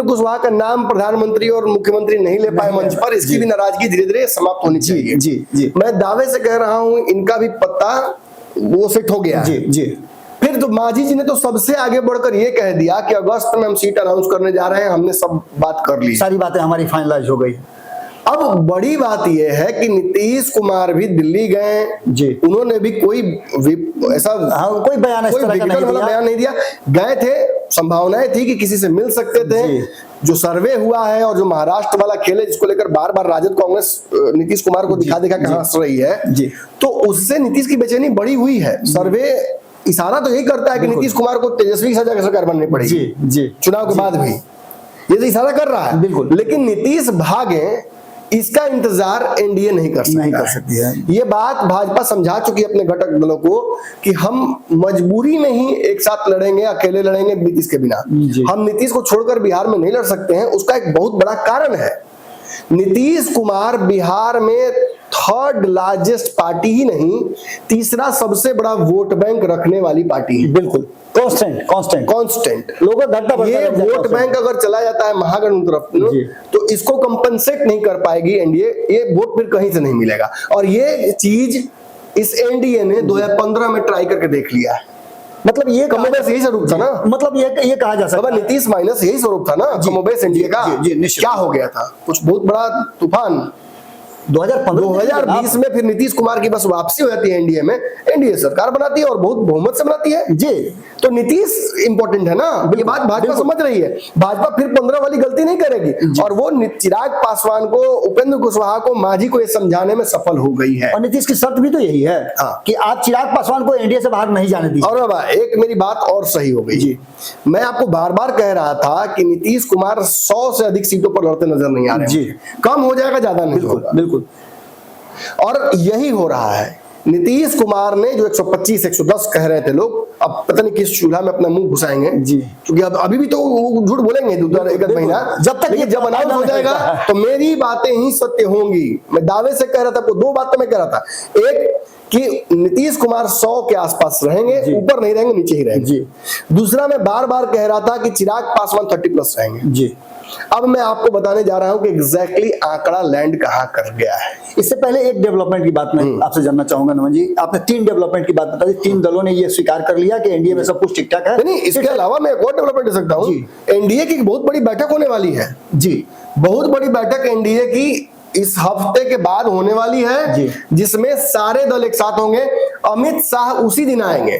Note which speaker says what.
Speaker 1: कुशवाहा का नाम प्रधानमंत्री और मुख्यमंत्री नहीं ले पाए मंच पर, इसकी भी नाराजगी धीरे धीरे समाप्त होनी चाहिए।
Speaker 2: जी जी,
Speaker 1: मैं दावे से कह रहा हूं इनका भी पत्ता वो सेट हो गया।
Speaker 2: जी जी।
Speaker 1: फिर तो मांझी जी ने तो सबसे आगे बढ़कर ये कह दिया कि अगस्त में हम सीट अनाउंस करने जा रहे हैं, हमने सब बात कर ली,
Speaker 2: सारी बातें हमारी फाइनलाइज हो गई।
Speaker 1: अब बड़ी बात यह है कि नीतीश कुमार भी दिल्ली गए
Speaker 2: जी,
Speaker 1: उन्होंने भी कोई ऐसा
Speaker 2: कोई बयान इस तरह का
Speaker 1: नहीं दिया। गए थे, संभावनाएं थी कि किसी से मिल सकते थे। जो सर्वे हुआ है और जो महाराष्ट्र वाला खेल है जिसको लेकर बार बार राजद कांग्रेस नीतीश कुमार को दिखा के हंस रही है
Speaker 2: जी, तो
Speaker 1: उससे नीतीश की बेचैनी बढ़ी हुई है। सर्वे इशारा तो यही करता है कि नीतीश कुमार को तेजस्वी के साथ सरकार बननी पड़ेगी
Speaker 2: जी जी,
Speaker 1: चुनाव के बाद भी, ये तो इशारा कर रहा है
Speaker 2: बिल्कुल।
Speaker 1: लेकिन नीतीश भागे इसका इंतजार एनडीए नहीं कर सकती है। ये बात भाजपा समझा चुकी है अपने घटक दलों को कि हम मजबूरी में ही एक साथ लड़ेंगे, अकेले लड़ेंगे नीतीश के बिना। हम नीतीश को छोड़कर बिहार में नहीं लड़ सकते हैं। उसका एक बहुत बड़ा कारण है, नीतीश कुमार बिहार में थर्ड लार्जेस्ट पार्टी ही नहीं, तीसरा सबसे बड़ा वोट बैंक रखने वाली पार्टी है।
Speaker 2: बिल्कुल कांस्टेंट
Speaker 1: लोगों घटना। ये वोट बैंक अगर चला जाता है महागठबंधन तरफ तो इसको कंपनसेट नहीं कर पाएगी एनडीए, ये वोट फिर कहीं से नहीं मिलेगा। और ये चीज इस एनडीए ने 2015 में ट्राई करके देख लिया है।
Speaker 2: मतलब ये
Speaker 1: कमोबेश यही स्वरूप था ना,
Speaker 2: मतलब ये कहा जा सकता है
Speaker 1: नीतीश माइनस यही स्वरूप था ना कमोबेश एनडीए का। क्या हो गया था, कुछ बहुत बड़ा तूफान 2020 में फिर नीतीश कुमार की बस वापसी हो जाती है एनडीए में, एनडीए सरकार बनाती है और बहुत बहुमत से बनाती है जी। तो नीतीश इंपॉर्टेंट है ना, ये बात भाजपा समझ रही है। भाजपा फिर 15 वाली गलती नहीं करेगी और वो चिराग पासवान को, उपेंद्र कुशवाहा को, मांझी को ये समझाने में सफल हो गई है।
Speaker 2: और नीतीश की शर्त भी तो यही है कि आप चिराग पासवान को एनडीए से बाहर नहीं जाने दीजिए।
Speaker 1: और एक मेरी बात और सही हो गई जी, मैं आपको बार बार कह रहा था कि नीतीश कुमार 100 से अधिक सीटों पर लड़ते नजर नहीं आ रहे जी। कम हो जाएगा, ज्यादा नहीं होगा।
Speaker 2: बिल्कुल।
Speaker 1: और यही हो रहा है। नीतीश कुमार ने जो 125 110 कह रहे थे लोग, अब पता नहीं किस चूल्हा में अपना मुंह घुसाएंगे जी, क्योंकि अब अभी भी तो झूठ बोलेंगे एक महीना, जब तक ये जब अनाउंस हो जाएगा तो मेरी बातें ही सत्य होंगी। मैं दावे से कह रहा था, आपको दो बातें मैं कह रहा था, एक कि नीतीश कुमार 100 के आसपास रहेंगे, ऊपर नहीं रहेंगे, नीचे ही रहेंगे। दूसरा मैं बार बार कह रहा था कि चिराग पासवान 30+ रहेंगे जी। अब मैं आपको बताने जा रहा हूं कि एग्जैक्टली आंकड़ा लैंड कहां कर गया है।
Speaker 2: इससे पहले एक डेवलपमेंट की बात मैं आपसे जानना चाहूंगा नमन जी, आपने 3 डेवलपमेंट की बात बता दी, 3 दलों ने ये स्वीकार कर लिया कि एनडीए में सब कुछ ठीक ठाक है।
Speaker 1: नहीं, इसके अलावा मैं एक और डेवलपमेंट दे सकता हूं, एनडीए की बहुत बड़ी बैठक होने वाली है जी। बहुत बड़ी बैठक एनडीए की इस हफ्ते के बाद होने वाली है, जिसमें सारे दल एक साथ होंगे। अमित शाह उसी दिन आएंगे